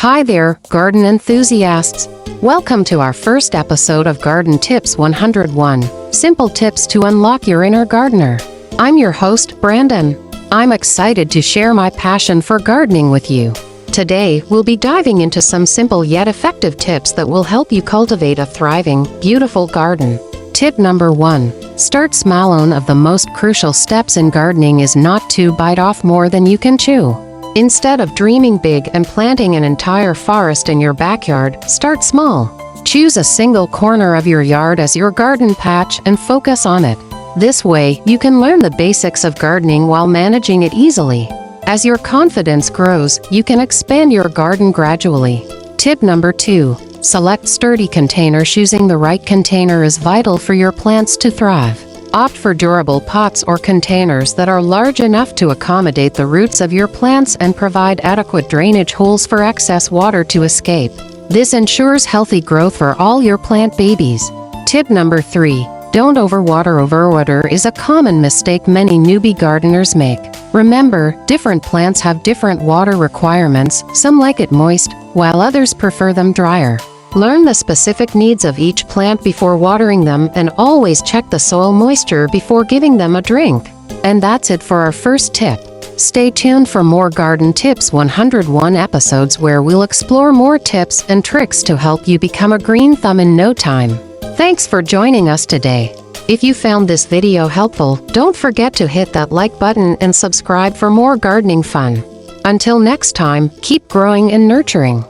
Hi there, garden enthusiasts! Welcome to our first episode of Garden Tips 101, Simple Tips to Unlock Your Inner Gardener. I'm your host, Brandon. I'm excited to share my passion for gardening with you. Today, we'll be diving into some simple yet effective tips that will help you cultivate a thriving, beautiful garden. Tip number 1. Start small. One of the most crucial steps in gardening is not to bite off more than you can chew. Instead of dreaming big and planting an entire forest in your backyard, start small. Choose a single corner of your yard as your garden patch and focus on it. This way, you can learn the basics of gardening while managing it easily. As your confidence grows, you can expand your garden gradually. Tip number 2. Select sturdy containers. Choosing the right container is vital for your plants to thrive. Opt for durable pots or containers that are large enough to accommodate the roots of your plants and provide adequate drainage holes for excess water to escape. This ensures healthy growth for all your plant babies. Tip number 3. Don't overwater. Overwater is a common mistake many newbie gardeners make. Remember, different plants have different water requirements. Some like it moist, while others prefer them drier. Learn the specific needs of each plant before watering them, and always check the soil moisture before giving them a drink. And that's it for our first tip. Stay tuned for more Garden Tips 101 episodes where we'll explore more tips and tricks to help you become a green thumb in no time. Thanks for joining us today. If you found this video helpful, don't forget to hit that like button and subscribe for more gardening fun. Until next time, keep growing and nurturing.